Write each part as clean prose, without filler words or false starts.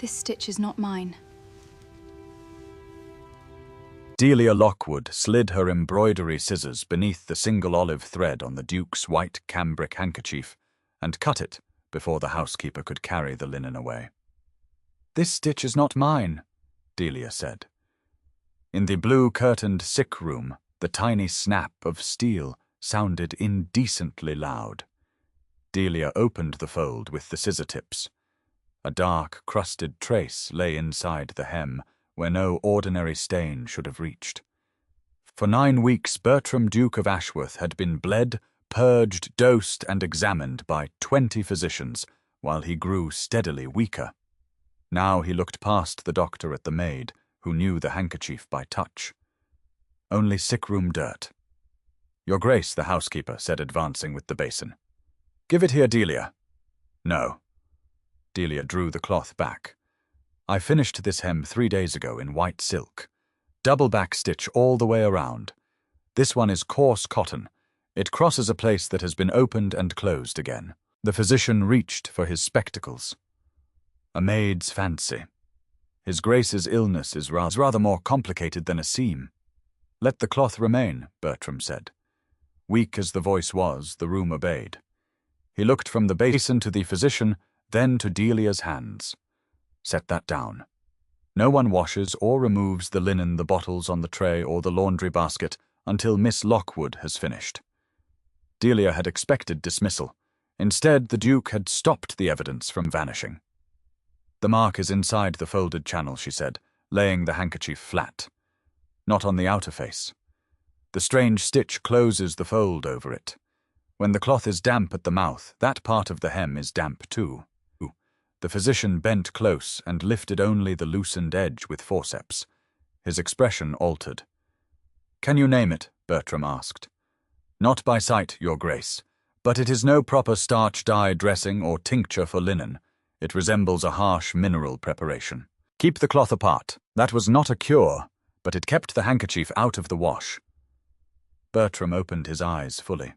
This stitch is not mine. Delia Lockwood slid her embroidery scissors beneath the single olive thread on the Duke's white cambric handkerchief and cut it before the housekeeper could carry the linen away. "This stitch is not mine," Delia said. In the blue-curtained sick room, the tiny snap of steel sounded indecently loud. Delia opened the fold with the scissor tips. A dark, crusted trace lay inside the hem, where no ordinary stain should have reached. For 9 weeks, Bertram, Duke of Ashworth, had been bled, purged, dosed, and examined by 20 physicians, while he grew steadily weaker. Now he looked past the doctor at the maid, who knew the handkerchief by touch. Only sick-room dirt. "Your Grace," the housekeeper said, advancing with the basin. "Give it here, Delia." "No." Delia drew the cloth back. "I finished this hem 3 days ago in white silk. Double back stitch all the way around. This one is coarse cotton. It crosses a place that has been opened and closed again." The physician reached for his spectacles. "A maid's fancy. His Grace's illness is rather more complicated than a seam." "Let the cloth remain," Bertram said. Weak as the voice was, the room obeyed. He looked from the basin to the physician, then to Delia's hands. "Set that down. No one washes or removes the linen, the bottles on the tray, or the laundry basket until Miss Lockwood has finished." Delia had expected dismissal. Instead, the Duke had stopped the evidence from vanishing. "The mark is inside the folded channel," she said, laying the handkerchief flat. "Not on the outer face. The strange stitch closes the fold over it. When the cloth is damp at the mouth, that part of the hem is damp too." The physician bent close and lifted only the loosened edge with forceps. His expression altered. "Can you name it?" Bertram asked. "Not by sight, Your Grace, but it is no proper starch dye dressing or tincture for linen. It resembles a harsh mineral preparation. Keep the cloth apart. That was not a cure, but it kept the handkerchief out of the wash." Bertram opened his eyes fully.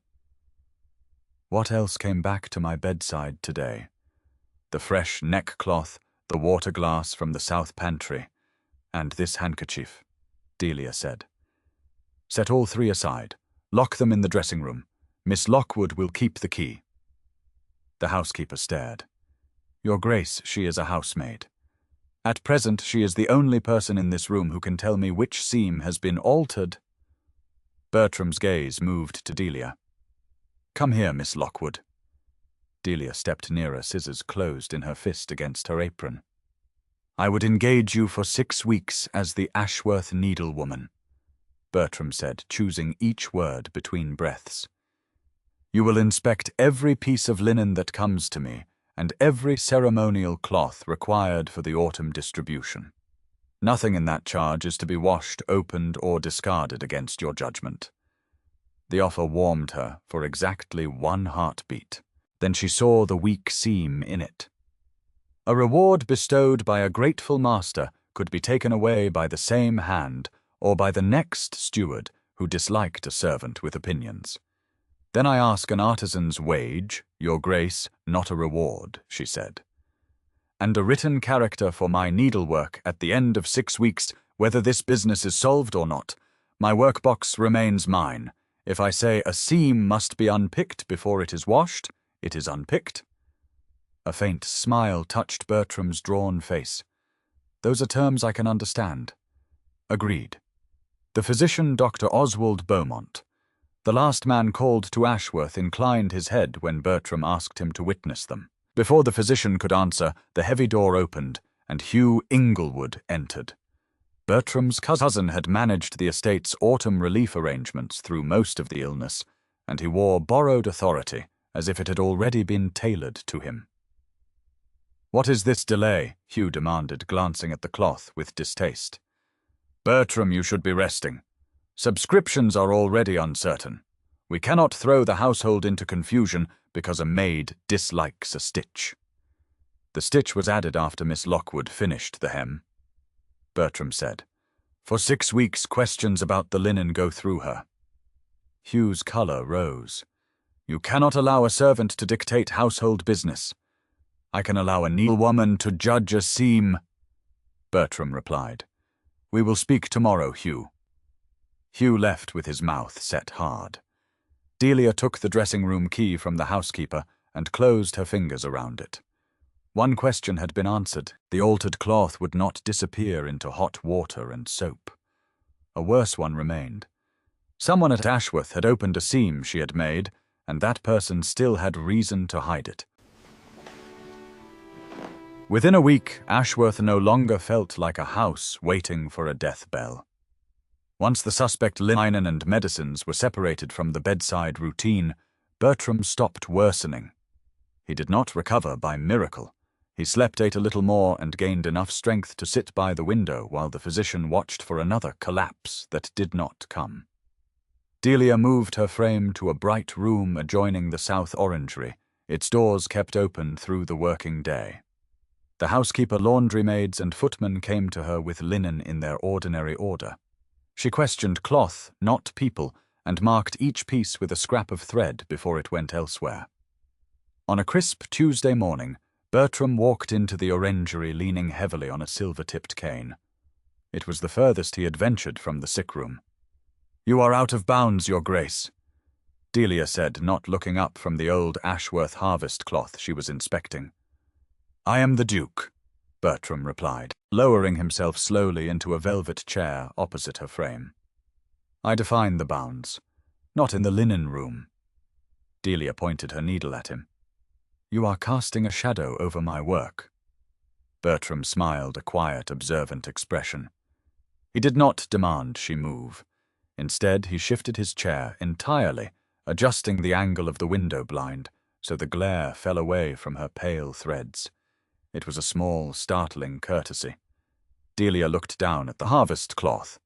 "What else came back to my bedside today? The fresh neckcloth, the water glass from the south pantry, and this handkerchief," Delia said. "Set all 3 aside. Lock them in the dressing room. Miss Lockwood will keep the key." The housekeeper stared. "Your Grace, she is a housemaid. At present, she is the only person in this room who can tell me which seam has been altered." Bertram's gaze moved to Delia. "Come here, Miss Lockwood." Delia stepped nearer, scissors closed in her fist against her apron. "I would engage you for 6 weeks as the Ashworth needlewoman," Bertram said, choosing each word between breaths. "You will inspect every piece of linen that comes to me, and every ceremonial cloth required for the autumn distribution. Nothing in that charge is to be washed, opened, or discarded against your judgment." The offer warmed her for exactly 1 heartbeat. Then she saw the weak seam in it. A reward bestowed by a grateful master could be taken away by the same hand or by the next steward who disliked a servant with opinions. "Then I ask an artisan's wage, Your Grace, not a reward," she said. "And a written character for my needlework at the end of 6 weeks, whether this business is solved or not. My workbox remains mine. If I say a seam must be unpicked before it is washed, it is unpicked." A faint smile touched Bertram's drawn face. "Those are terms I can understand." "Agreed." The physician, Dr. Oswald Beaumont. The last man called to Ashworth inclined his head when Bertram asked him to witness them. Before the physician could answer, the heavy door opened, and Hugh Inglewood entered. Bertram's cousin had managed the estate's autumn relief arrangements through most of the illness, and he wore borrowed authority, as if it had already been tailored to him. "What is this delay?" Hugh demanded, glancing at the cloth with distaste. "Bertram, you should be resting. Subscriptions are already uncertain. We cannot throw the household into confusion because a maid dislikes a stitch." "The stitch was added after Miss Lockwood finished the hem," Bertram said. "For 6 weeks, questions about the linen go through her." Hugh's colour rose. "You cannot allow a servant to dictate household business. I can allow a needlewoman to judge a seam, Bertram replied. We will speak tomorrow, Hugh. Hugh left with his mouth set hard. Delia took the dressing-room key from the housekeeper and closed her fingers around it. One question had been answered. The altered cloth would not disappear into hot water and soap. A worse one remained. Someone at Ashworth had opened a seam she had made, and that person still had reason to hide it. Within a week, Ashworth no longer felt like a house waiting for a death bell. Once the suspect linen and medicines were separated from the bedside routine, Bertram stopped worsening. He did not recover by miracle. He slept, ate a little more, and gained enough strength to sit by the window while the physician watched for another collapse that did not come. Delia moved her frame to a bright room adjoining the south orangery, its doors kept open through the working day. The housekeeper, laundry maids, and footmen came to her with linen in their ordinary order. She questioned cloth, not people, and marked each piece with a scrap of thread before it went elsewhere. On a crisp Tuesday morning, Bertram walked into the orangery leaning heavily on a silver-tipped cane. It was the furthest he had ventured from the sick-room. "You are out of bounds, Your Grace," Delia said, not looking up from the old Ashworth harvest cloth she was inspecting. "I am the Duke," Bertram replied, lowering himself slowly into a velvet chair opposite her frame. "I define the bounds, not in the linen room." Delia pointed her needle at him. "You are casting a shadow over my work." Bertram smiled a quiet, observant expression. He did not demand she move. Instead, he shifted his chair entirely, adjusting the angle of the window blind so the glare fell away from her pale threads. It was a small, startling courtesy. Delia looked down at the harvest cloth.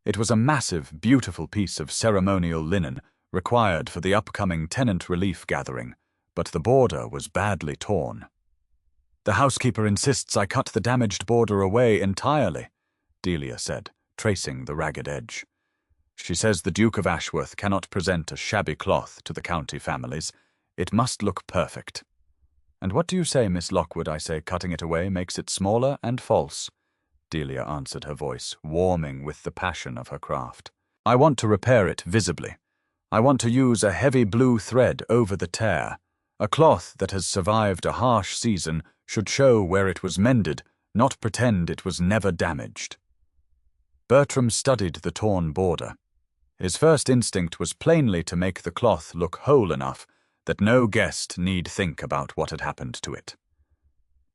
It was a massive, beautiful piece of ceremonial linen required for the upcoming tenant relief gathering, but the border was badly torn. "The housekeeper insists I cut the damaged border away entirely," Delia said, tracing the ragged edge. "She says the Duke of Ashworth cannot present a shabby cloth to the county families. It must look perfect." "And what do you say, Miss Lockwood? I say cutting it away makes it smaller and false," Delia answered, her voice warming with the passion of her craft. "I want to repair it visibly. I want to use a heavy blue thread over the tear. A cloth that has survived a harsh season should show where it was mended, not pretend it was never damaged." Bertram studied the torn border. His first instinct was plainly to make the cloth look whole enough that no guest need think about what had happened to it.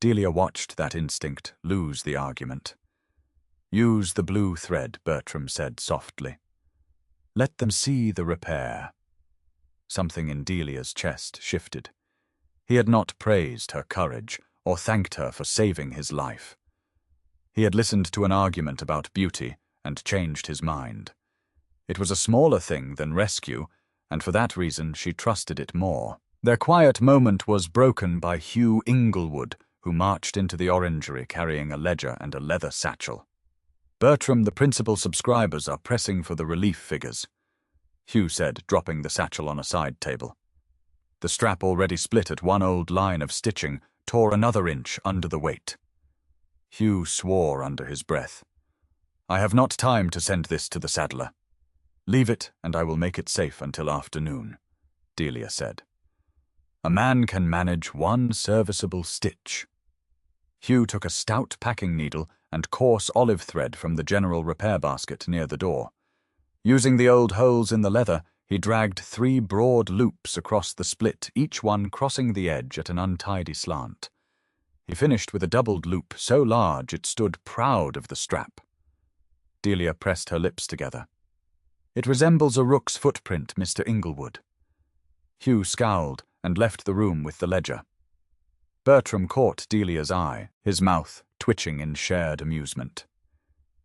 Delia watched that instinct lose the argument. "Use the blue thread," Bertram said softly. "Let them see the repair." Something in Delia's chest shifted. He had not praised her courage or thanked her for saving his life. He had listened to an argument about beauty and changed his mind. It was a smaller thing than rescue, and for that reason she trusted it more. Their quiet moment was broken by Hugh Inglewood, who marched into the orangery carrying a ledger and a leather satchel. "Bertram, the principal subscribers are pressing for the relief figures," Hugh said, dropping the satchel on a side table. The strap, already split at one old line of stitching, tore another inch under the weight. Hugh swore under his breath. "I have not time to send this to the saddler. Leave it, and I will make it safe until afternoon," Delia said. "A man can manage one serviceable stitch." Hugh took a stout packing needle and coarse olive thread from the general repair basket near the door. Using the old holes in the leather, he dragged 3 broad loops across the split, each one crossing the edge at an untidy slant. He finished with a doubled loop so large it stood proud of the strap. Delia pressed her lips together. "It resembles a rook's footprint, Mr. Inglewood." Hugh scowled and left the room with the ledger. Bertram caught Delia's eye, his mouth twitching in shared amusement.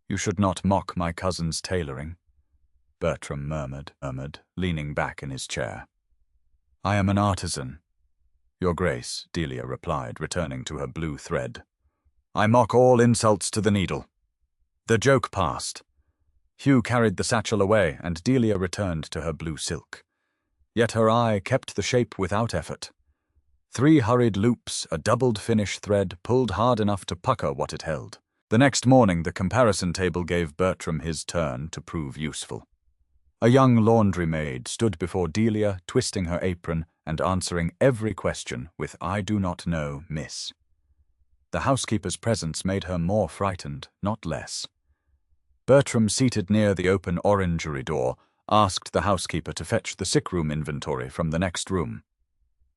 "You should not mock my cousin's tailoring," Bertram murmured, leaning back in his chair. "I am an artisan." "Your Grace," Delia replied, returning to her blue thread. "I mock all insults to the needle." The joke passed. Hugh carried the satchel away, and Delia returned to her blue silk. Yet her eye kept the shape without effort. 3 hurried loops, a doubled finish thread pulled hard enough to pucker what it held. The next morning, the comparison table gave Bertram his turn to prove useful. A young laundry maid stood before Delia, twisting her apron and answering every question with "I do not know, miss." The housekeeper's presence made her more frightened, not less. Bertram, seated near the open orangery door, asked the housekeeper to fetch the sick-room inventory from the next room.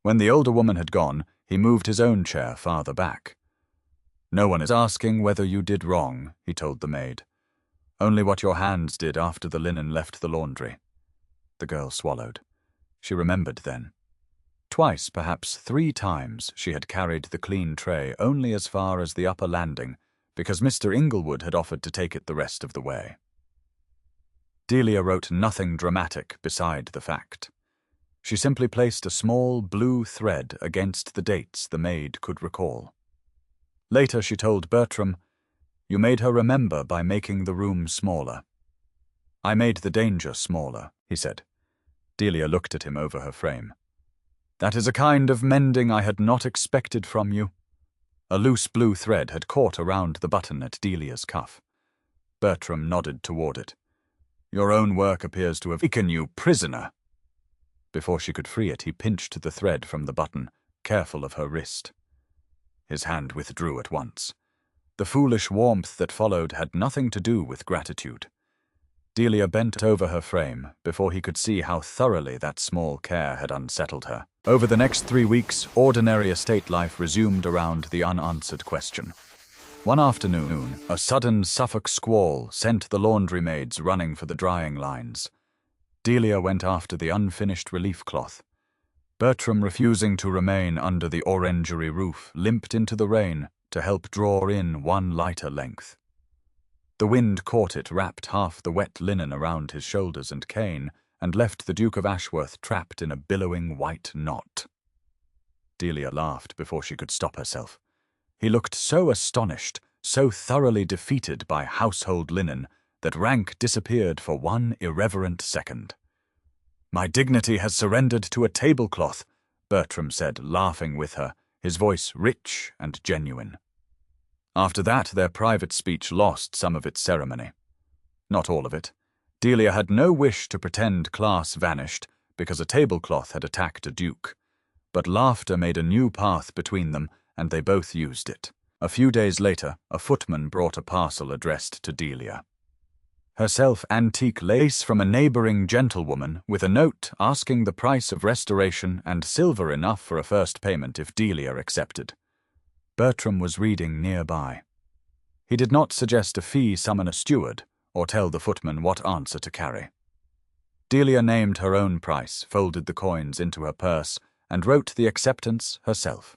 When the older woman had gone, he moved his own chair farther back. "No one is asking whether you did wrong," he told the maid. "Only what your hands did after the linen left the laundry." The girl swallowed. She remembered then. Twice, perhaps 3 times, she had carried the clean tray only as far as the upper landing, because Mr. Inglewood had offered to take it the rest of the way. Delia wrote nothing dramatic beside the fact. She simply placed a small blue thread against the dates the maid could recall. Later she told Bertram, "You made her remember by making the room smaller." "I made the danger smaller," he said. Delia looked at him over her frame. "That is a kind of mending I had not expected from you." A loose blue thread had caught around the button at Delia's cuff. Bertram nodded toward it. "Your own work appears to have taken you prisoner." Before she could free it, he pinched the thread from the button, careful of her wrist. His hand withdrew at once. The foolish warmth that followed had nothing to do with gratitude. Delia bent over her frame before he could see how thoroughly that small care had unsettled her. Over the next 3 weeks, ordinary estate life resumed around the unanswered question. One afternoon, a sudden Suffolk squall sent the laundry maids running for the drying lines. Delia went after the unfinished relief cloth. Bertram, refusing to remain under the orangery roof, limped into the rain to help draw in one lighter length. The wind caught it, wrapped half the wet linen around his shoulders and cane, and left the Duke of Ashworth trapped in a billowing white knot. Delia laughed before she could stop herself. He looked so astonished, so thoroughly defeated by household linen, that rank disappeared for one irreverent second. "My dignity has surrendered to a tablecloth," Bertram said, laughing with her, his voice rich and genuine. After that, their private speech lost some of its ceremony. Not all of it. Delia had no wish to pretend class vanished because a tablecloth had attacked a duke. But laughter made a new path between them, and they both used it. A few days later, a footman brought a parcel addressed to Delia. Herself antique lace from a neighbouring gentlewoman, with a note asking the price of restoration and silver enough for a first payment if Delia accepted. Bertram was reading nearby. He did not suggest a fee summon a steward, or tell the footman what answer to carry. Delia named her own price, folded the coins into her purse, and wrote the acceptance herself.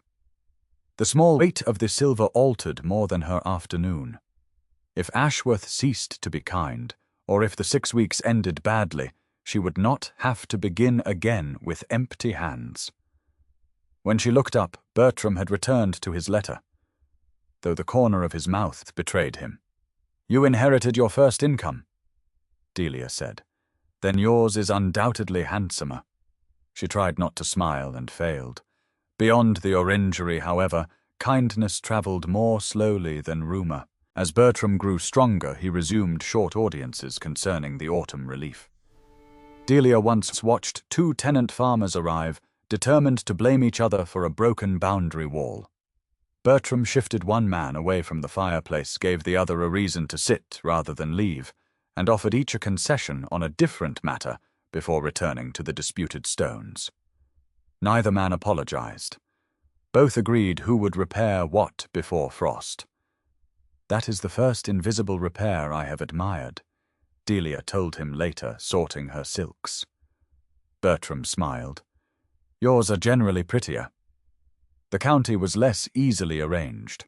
The small weight of the silver altered more than her afternoon. If Ashworth ceased to be kind, or if the 6 weeks ended badly, she would not have to begin again with empty hands. When she looked up, Bertram had returned to his letter, though the corner of his mouth betrayed him. "You inherited your first income," Delia said. "Then yours is undoubtedly handsomer." She tried not to smile and failed. Beyond the orangery, however, kindness travelled more slowly than rumour. As Bertram grew stronger, he resumed short audiences concerning the autumn relief. Delia once watched 2 tenant farmers arrive, determined to blame each other for a broken boundary wall. Bertram shifted one man away from the fireplace, gave the other a reason to sit rather than leave, and offered each a concession on a different matter before returning to the disputed stones. Neither man apologized. Both agreed who would repair what before frost. "That is the first invisible repair I have admired," Delia told him later, sorting her silks. Bertram smiled. "Yours are generally prettier." The county was less easily arranged.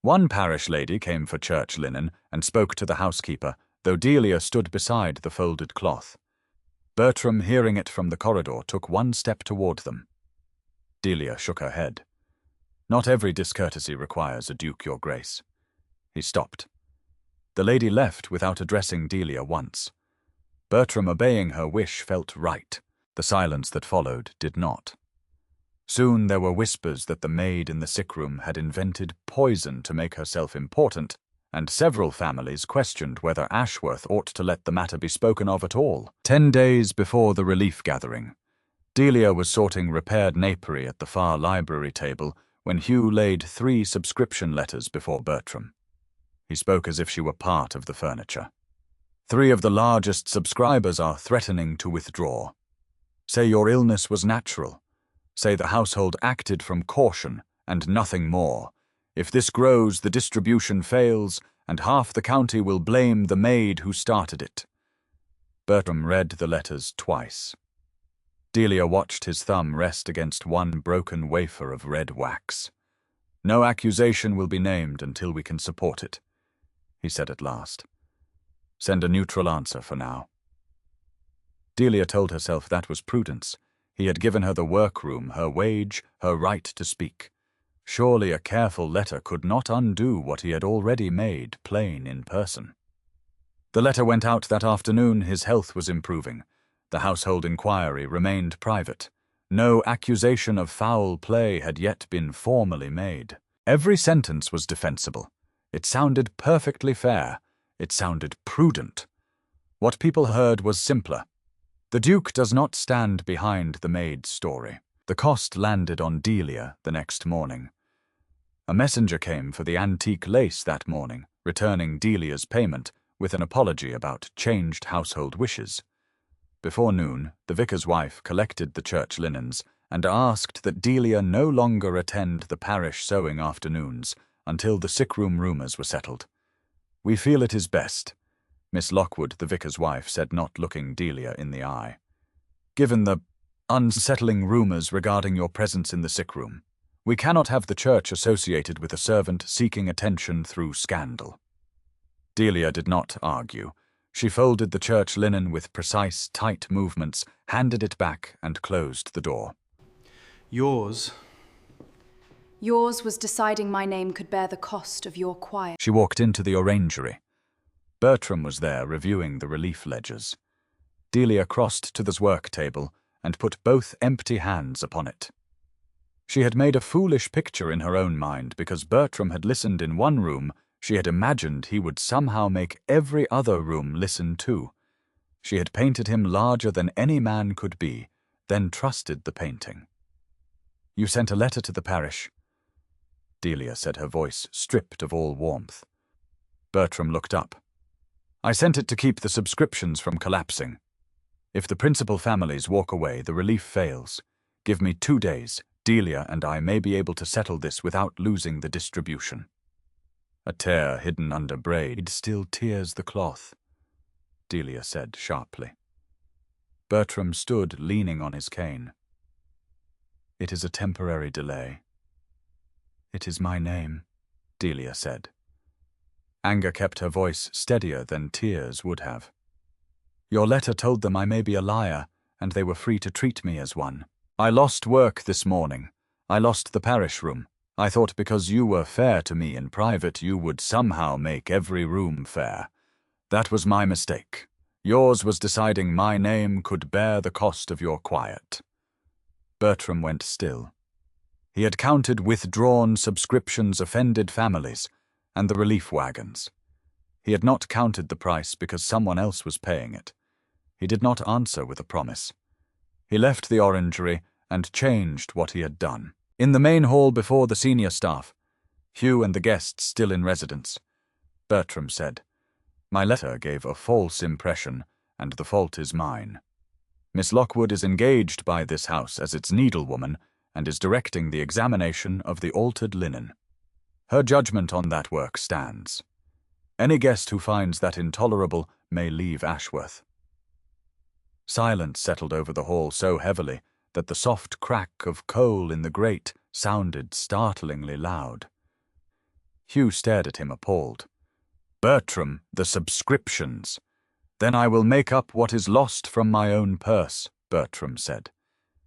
One parish lady came for church linen and spoke to the housekeeper, though Delia stood beside the folded cloth. Bertram, hearing it from the corridor, took one step toward them. Delia shook her head. "Not every discourtesy requires a duke, your grace." He stopped. The lady left without addressing Delia once. Bertram, obeying her wish, felt right. The silence that followed did not. Soon there were whispers that the maid in the sick room had invented poison to make herself important, and several families questioned whether Ashworth ought to let the matter be spoken of at all. 10 days before the relief gathering, Delia was sorting repaired napery at the far library table when Hugh laid 3 subscription letters before Bertram. He spoke as if she were part of the furniture. 3 of the largest subscribers are threatening to withdraw. Say your illness was natural. Say the household acted from caution and nothing more. If this grows, the distribution fails, and half the county will blame the maid who started it. Bertram read the letters twice. Delia watched his thumb rest against one broken wafer of red wax. No accusation will be named until we can support it, he said at last. Send a neutral answer for now. Delia told herself that was prudence. He had given her the workroom, her wage, her right to speak. Surely a careful letter could not undo what he had already made plain in person. The letter went out that afternoon. His health was improving. The household inquiry remained private. No accusation of foul play had yet been formally made. Every sentence was defensible. It sounded perfectly fair. It sounded prudent. What people heard was simpler. The Duke does not stand behind the maid's story. The cost landed on Delia the next morning. A messenger came for the antique lace that morning, returning Delia's payment with an apology about changed household wishes. Before noon, the vicar's wife collected the church linens and asked that Delia no longer attend the parish sewing afternoons until the sick-room rumours were settled. We feel it is best, Miss Lockwood, the vicar's wife, said, not looking Delia in the eye. Given the unsettling rumours regarding your presence in the sick room, we cannot have the church associated with a servant seeking attention through scandal. Delia did not argue. She folded the church linen with precise, tight movements, handed it back, and closed the door. Yours was deciding my name could bear the cost of your quiet. She walked into the orangery. Bertram was there reviewing the relief ledgers. Delia crossed to the work table and put both empty hands upon it. She had made a foolish picture in her own mind because Bertram had listened in one room. She had imagined he would somehow make every other room listen too. She had painted him larger than any man could be, then trusted the painting. You sent a letter to the parish, Delia said, her voice stripped of all warmth. Bertram looked up. I sent it to keep the subscriptions from collapsing. If the principal families walk away, the relief fails. Give me 2 days. Delia and I may be able to settle this without losing the distribution. A tear hidden under braid still tears the cloth, Delia said sharply. Bertram stood leaning on his cane. It is a temporary delay. It is my name, Delia said. Anger kept her voice steadier than tears would have. Your letter told them I may be a liar, and they were free to treat me as one. I lost work this morning. I lost the parish room. I thought because you were fair to me in private, you would somehow make every room fair. That was my mistake. Yours was deciding my name could bear the cost of your quiet. Bertram went still. He had counted withdrawn subscriptions, offended families, and the relief wagons. He had not counted the price because someone else was paying it. He did not answer with a promise. He left the orangery and changed what he had done. In the main hall before the senior staff, Hugh and the guests still in residence, Bertram said, My letter gave a false impression, and the fault is mine. Miss Lockwood is engaged by this house as its needlewoman and is directing the examination of the altered linen. Her judgment on that work stands. Any guest who finds that intolerable may leave Ashworth. Silence settled over the hall so heavily that the soft crack of coal in the grate sounded startlingly loud. Hugh stared at him appalled. Bertram, the subscriptions. Then I will make up what is lost from my own purse, Bertram said.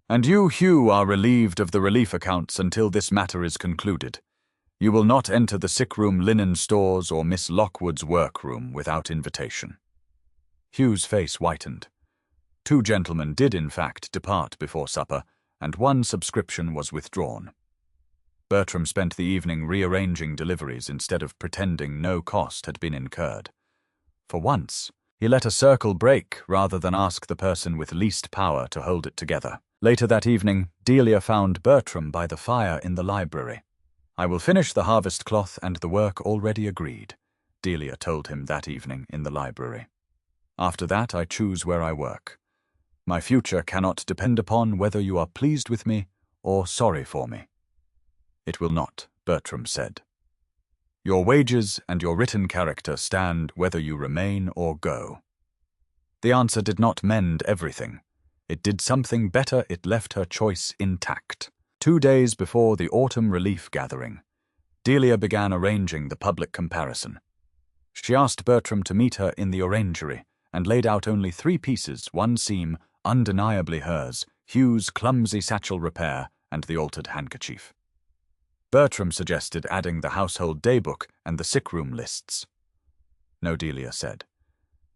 And you, Hugh, are relieved of the relief accounts until this matter is concluded. You will not enter the sick-room linen stores or Miss Lockwood's workroom without invitation. Hugh's face whitened. 2 gentlemen did in fact depart before supper, and one subscription was withdrawn. Bertram spent the evening rearranging deliveries instead of pretending no cost had been incurred. For once, he let a circle break rather than ask the person with least power to hold it together. Later that evening, Delia found Bertram by the fire in the library. "I will finish the harvest cloth and the work already agreed," Delia told him that evening in the library. "After that, I choose where I work. My future cannot depend upon whether you are pleased with me or sorry for me." "It will not," Bertram said. "Your wages and your written character stand whether you remain or go." The answer did not mend everything. It did something better. It left her choice intact. 2 days before the autumn relief gathering, Delia began arranging the public comparison. She asked Bertram to meet her in the orangery and laid out only 3 pieces, one seam, undeniably hers, Hugh's clumsy satchel repair, and the altered handkerchief. Bertram suggested adding the household daybook and the sick-room lists. "No," Delia said.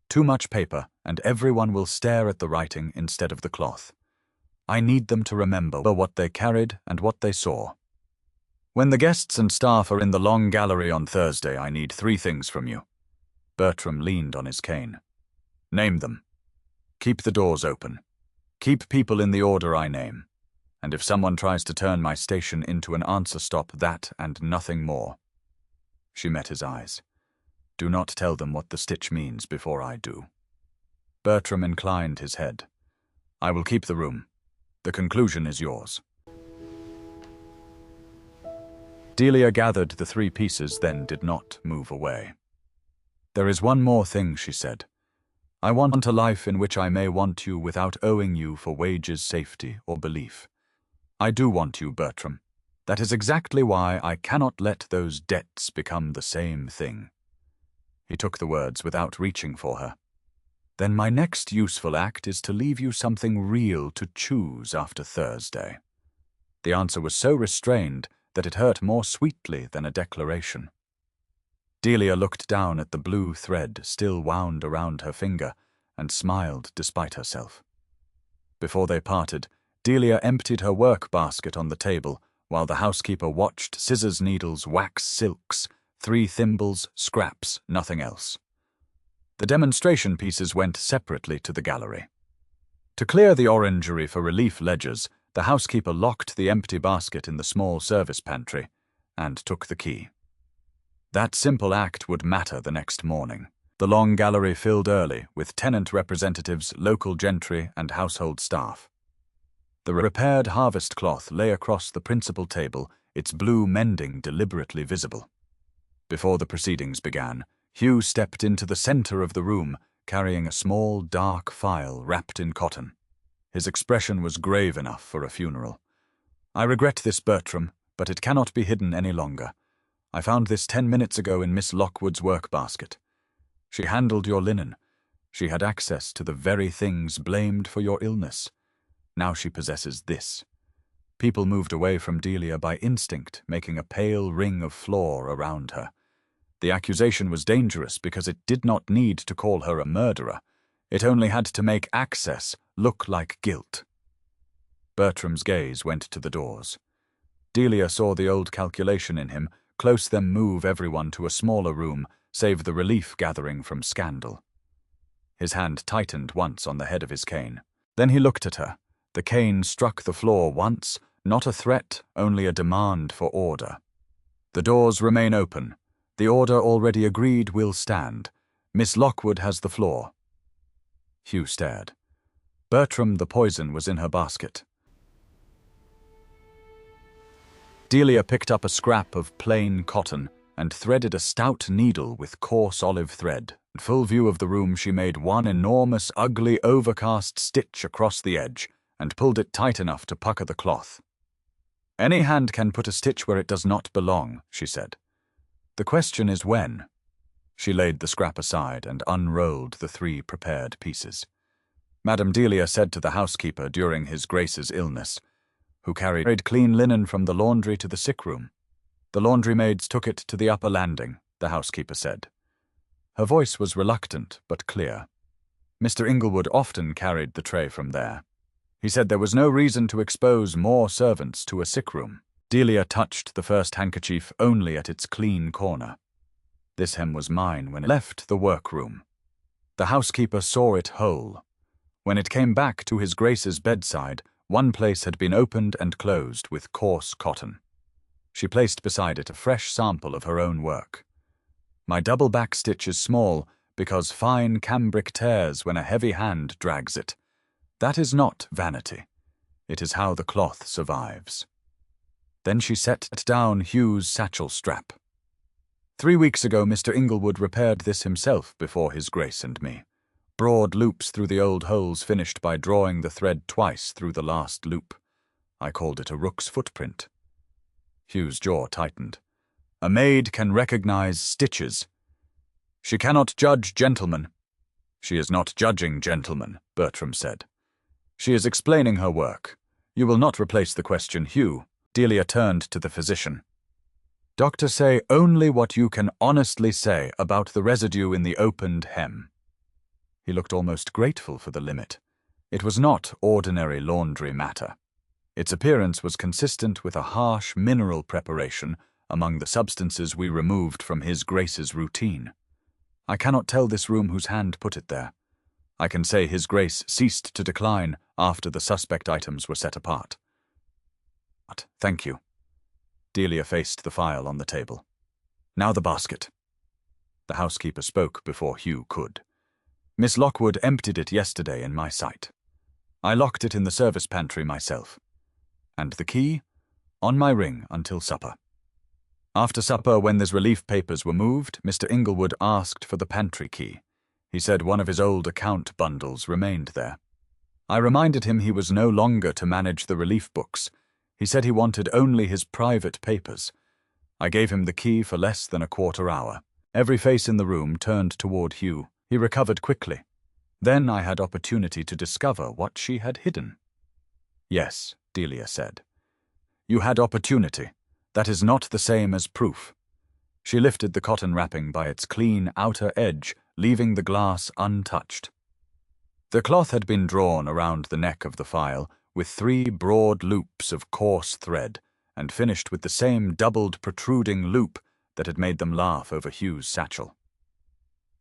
"Too much paper, and everyone will stare at the writing instead of the cloth. I need them to remember what they carried and what they saw. When the guests and staff are in the long gallery on Thursday, I need 3 things from you." Bertram leaned on his cane. "Name them. Keep the doors open. Keep people in the order I name. And if someone tries to turn my station into an answer, stop that and nothing more." She met his eyes. "Do not tell them what the stitch means before I do." Bertram inclined his head. "I will keep the room. The conclusion is yours." Delia gathered the 3 pieces, then did not move away. "There is one more thing," she said. "I want a life in which I may want you without owing you for wages, safety, or belief. I do want you, Bertram. That is exactly why I cannot let those debts become the same thing." He took the words without reaching for her. "Then my next useful act is to leave you something real to choose after Thursday." The answer was so restrained that it hurt more sweetly than a declaration. Delia looked down at the blue thread still wound around her finger and smiled despite herself. Before they parted, Delia emptied her work basket on the table while the housekeeper watched scissors, needles, wax silks, 3 thimbles, scraps, nothing else. The demonstration pieces went separately to the gallery. To clear the orangery for relief ledgers, the housekeeper locked the empty basket in the small service pantry and took the key. That simple act would matter the next morning. The long gallery filled early with tenant representatives, local gentry, and household staff. The repaired harvest cloth lay across the principal table, its blue mending deliberately visible. Before the proceedings began, Hugh stepped into the center of the room, carrying a small, dark file wrapped in cotton. His expression was grave enough for a funeral. "I regret this, Bertram, but it cannot be hidden any longer. I found this 10 minutes ago in Miss Lockwood's work basket. She handled your linen. She had access to the very things blamed for your illness. Now she possesses this." People moved away from Delia by instinct, making a pale ring of floor around her. The accusation was dangerous because it did not need to call her a murderer. It only had to make access look like guilt. Bertram's gaze went to the doors. Delia saw the old calculation in him, close them move everyone to a smaller room, save the relief gathering from scandal. His hand tightened once on the head of his cane. Then he looked at her. The cane struck the floor once, not a threat, only a demand for order. "The doors remain open. The order already agreed will stand. Miss Lockwood has the floor." Hugh stared. "Bertram, the poison was in her basket." Delia picked up a scrap of plain cotton and threaded a stout needle with coarse olive thread. In full view of the room, she made one enormous, ugly, overcast stitch across the edge and pulled it tight enough to pucker the cloth. "Any hand can put a stitch where it does not belong," she said. "The question is when." She laid the scrap aside and unrolled the 3 prepared pieces. Madame Delia said to the housekeeper during his Grace's illness, who carried clean linen from the laundry to the sick room. "The laundry maids took it to the upper landing," the housekeeper said. Her voice was reluctant but clear. "Mr. Inglewood often carried the tray from there. He said there was no reason to expose more servants to a sick room. Delia touched the first handkerchief only at its clean corner. This hem was mine when it left the workroom. The housekeeper saw it whole. When it came back to his Grace's bedside, one place had been opened and closed with coarse cotton. She placed beside it a fresh sample of her own work. My double back stitch is small because fine cambric tears when a heavy hand drags it. That is not vanity. It is how the cloth survives. Then she set down Hugh's satchel strap. 3 weeks ago Mr. Inglewood repaired this himself before his Grace and me. Broad loops through the old holes finished by drawing the thread twice through the last loop. I called it a rook's footprint. Hugh's jaw tightened. A maid can recognize stitches. She cannot judge gentlemen. She is not judging gentlemen, Bertram said. She is explaining her work. You will not replace the question, Hugh. Delia turned to the physician. Doctor, say only what you can honestly say about the residue in the opened hem. He looked almost grateful for the limit. It was not ordinary laundry matter. Its appearance was consistent with a harsh mineral preparation among the substances we removed from his Grace's routine. I cannot tell this room whose hand put it there. I can say his Grace ceased to decline after the suspect items were set apart. But thank you. Delia faced the file on the table. Now the basket. The housekeeper spoke before Hugh could. Miss Lockwood emptied it yesterday in my sight. I locked it in the service pantry myself. And the key? On my ring until supper. After supper, when these relief papers were moved, Mr. Inglewood asked for the pantry key. He said one of his old account bundles remained there. I reminded him he was no longer to manage the relief books. He said he wanted only his private papers. I gave him the key for less than a quarter hour. Every face in the room turned toward Hugh. He recovered quickly. Then I had opportunity to discover what she had hidden. Yes, Delia said. You had opportunity. That is not the same as proof. She lifted the cotton wrapping by its clean outer edge, leaving the glass untouched. The cloth had been drawn around the neck of the file with 3 broad loops of coarse thread, and finished with the same doubled protruding loop that had made them laugh over Hugh's satchel.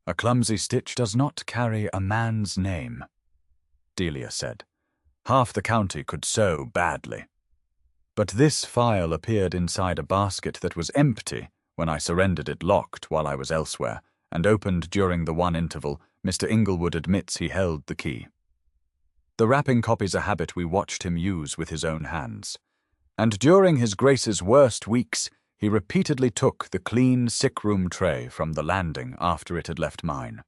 A clumsy stitch does not carry a man's name, Delia said. Half the county could sew badly. But this file appeared inside a basket that was empty when I surrendered it locked while I was elsewhere, and opened during the one interval Mr. Inglewood admits he held the key. The wrapping copies a habit we watched him use with his own hands. And during his Grace's worst weeks, he repeatedly took the clean sick-room tray from the landing after it had left mine.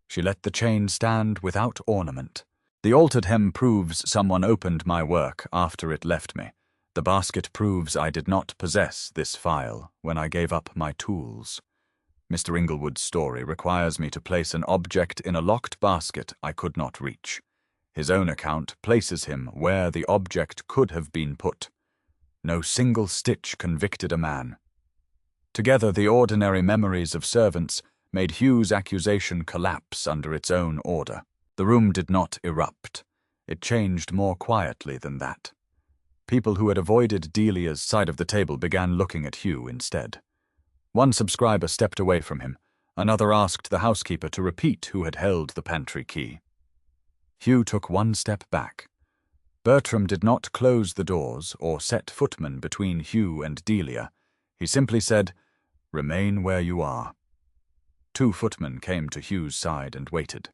She let the chain stand without ornament. The altered hem proves someone opened my work after it left me. The basket proves I did not possess this file when I gave up my tools. Mr. Inglewood's story requires me to place an object in a locked basket I could not reach. His own account places him where the object could have been put. No single stitch convicted a man. Together, the ordinary memories of servants made Hugh's accusation collapse under its own order. The room did not erupt. It changed more quietly than that. People who had avoided Delia's side of the table began looking at Hugh instead. One subscriber stepped away from him. Another asked the housekeeper to repeat who had held the pantry key. Hugh took one step back. Bertram did not close the doors or set footmen between Hugh and Delia. He simply said, "Remain where you are." 2 footmen came to Hugh's side and waited.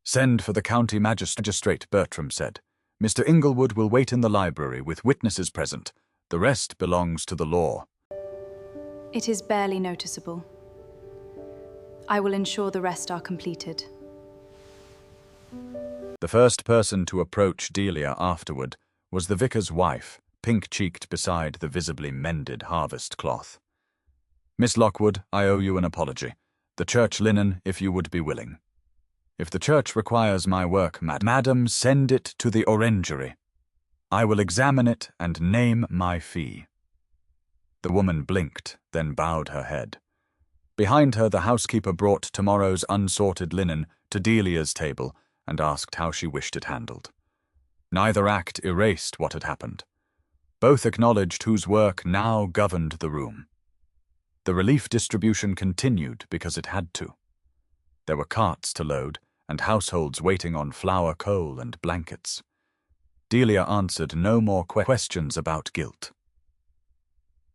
"Send for the county magistrate," Bertram said. "Mr. Inglewood will wait in the library with witnesses present. The rest belongs to the law." It is barely noticeable. I will ensure the rest are completed. The first person to approach Delia afterward was the vicar's wife, pink-cheeked beside the visibly mended harvest cloth. "Miss Lockwood, I owe you an apology. The church linen, if you would be willing." "If the church requires my work, madam, send it to the orangery. I will examine it and name my fee." The woman blinked, then bowed her head. Behind her, the housekeeper brought tomorrow's unsorted linen to Delia's table and asked how she wished it handled. Neither act erased what had happened. Both acknowledged whose work now governed the room. The relief distribution continued because it had to. There were carts to load, and households waiting on flour, coal, and blankets. Delia answered no more questions about guilt.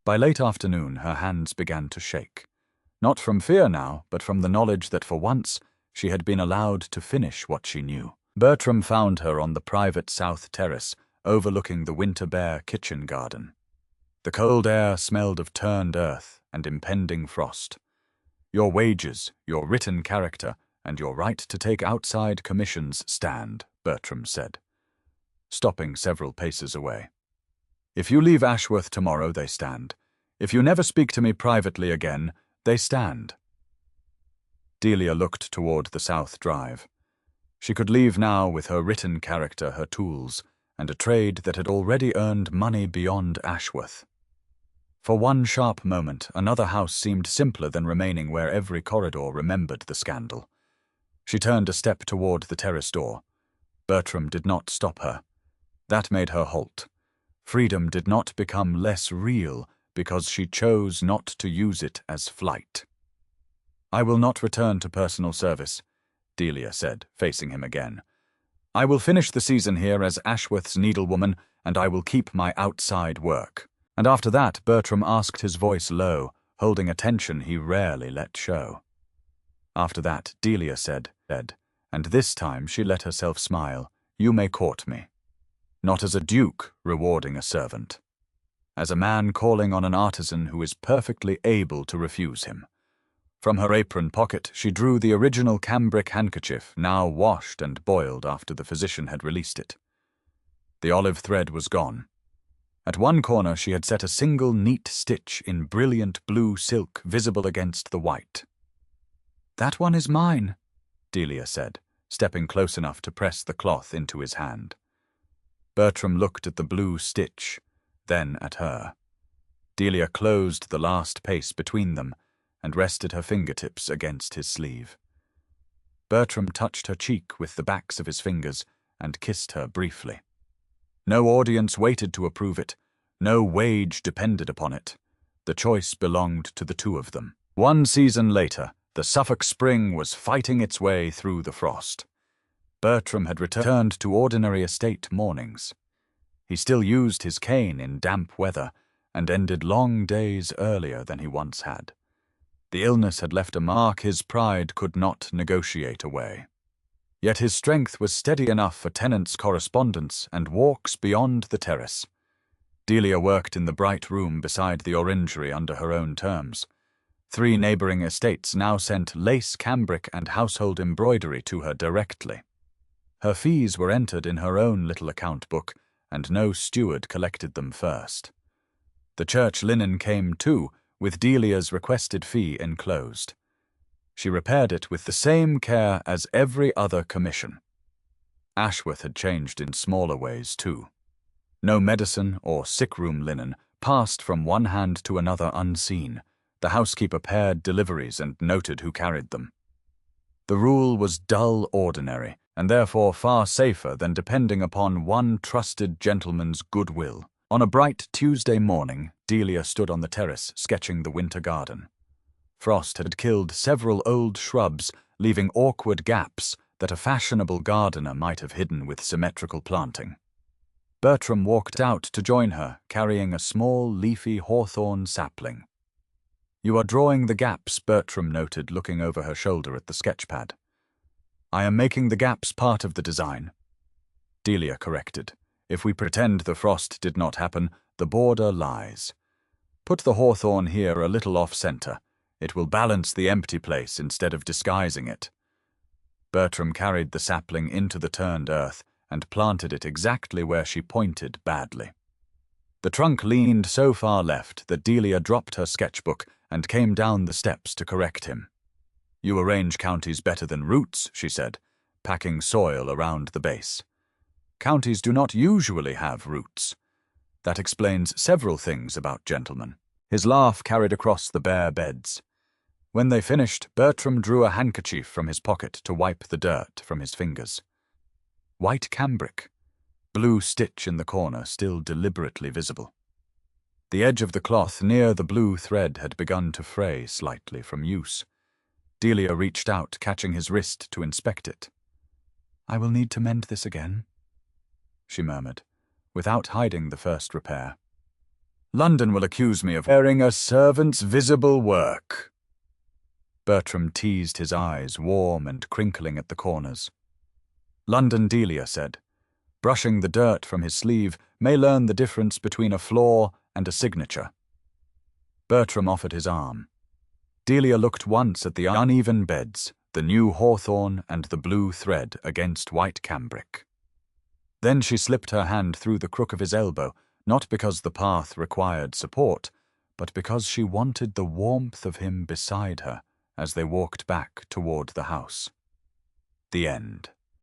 By late afternoon, her hands began to shake. Not from fear now, but from the knowledge that for once she had been allowed to finish what she knew. Bertram found her on the private south terrace, overlooking the winter-bare kitchen garden. The cold air smelled of turned earth and impending frost. Your wages, your written character, and your right to take outside commissions stand, Bertram said, stopping several paces away. If you leave Ashworth tomorrow, they stand. If you never speak to me privately again, they stand. Delia looked toward the south drive. She could leave now with her written character, her tools, and a trade that had already earned money beyond Ashworth. For one sharp moment, another house seemed simpler than remaining where every corridor remembered the scandal. She turned a step toward the terrace door. Bertram did not stop her. That made her halt. Freedom did not become less real because she chose not to use it as flight. "I will not return to personal service," Delia said, facing him again. "I will finish the season here as Ashworth's needlewoman, and I will keep my outside work." And after that, Bertram asked, his voice low, holding a tension he rarely let show. After that, Delia said, and this time she let herself smile, "You may court me. Not as a duke rewarding a servant. As a man calling on an artisan who is perfectly able to refuse him." From her apron pocket, she drew the original cambric handkerchief, now washed and boiled after the physician had released it. The olive thread was gone. At one corner she had set a single neat stitch in brilliant blue silk visible against the white. "That one is mine," Delia said, stepping close enough to press the cloth into his hand. Bertram looked at the blue stitch, then at her. Delia closed the last pace between them and rested her fingertips against his sleeve. Bertram touched her cheek with the backs of his fingers and kissed her briefly. No audience waited to approve it. No wage depended upon it. The choice belonged to the two of them. One season later, the Suffolk spring was fighting its way through the frost. Bertram had returned to ordinary estate mornings. He still used his cane in damp weather and ended long days earlier than he once had. The illness had left a mark his pride could not negotiate away. Yet his strength was steady enough for tenants' correspondence and walks beyond the terrace. Delia worked in the bright room beside the orangery under her own terms. 3 neighboring estates now sent lace, cambric, and household embroidery to her directly. Her fees were entered in her own little account book, and no steward collected them first. The church linen came too, with Delia's requested fee enclosed. She repaired it with the same care as every other commission. Ashworth had changed in smaller ways too. No medicine or sick-room linen passed from one hand to another unseen. The housekeeper paired deliveries and noted who carried them. The rule was dull ordinary, and therefore far safer than depending upon one trusted gentleman's goodwill. On a bright Tuesday morning, Delia stood on the terrace sketching the winter garden. Frost had killed several old shrubs, leaving awkward gaps that a fashionable gardener might have hidden with symmetrical planting. Bertram walked out to join her, carrying a small, leafy hawthorn sapling. "You are drawing the gaps," Bertram noted, looking over her shoulder at the sketchpad. "I am making the gaps part of the design," Delia corrected. "If we pretend the frost did not happen, the border lies. Put the hawthorn here a little off-center. It will balance the empty place instead of disguising it." Bertram carried the sapling into the turned earth and planted it exactly where she pointed badly. The trunk leaned so far left that Delia dropped her sketchbook and came down the steps to correct him. "You arrange counties better than roots," she said, packing soil around the base. "Counties do not usually have roots. That explains several things about gentlemen." His laugh carried across the bare beds. When they finished, Bertram drew a handkerchief from his pocket to wipe the dirt from his fingers. "White cambric. blue stitch in the corner still deliberately visible. The edge of the cloth near the blue thread had begun to fray slightly from use. Delia reached out, catching his wrist to inspect it. "I will need to mend this again," she murmured, without hiding the first repair. "London will accuse me of wearing a servant's visible work." Bertram teased his eyes, warm and crinkling at the corners. "London," Delia said. Brushing the dirt from his sleeve may learn the difference between a flaw and a signature. Bertram offered his arm. Delia looked once at the uneven beds, the new hawthorn and the blue thread against white cambric. Then she slipped her hand through the crook of his elbow, not because the path required support, but because she wanted the warmth of him beside her as they walked back toward the house. The end.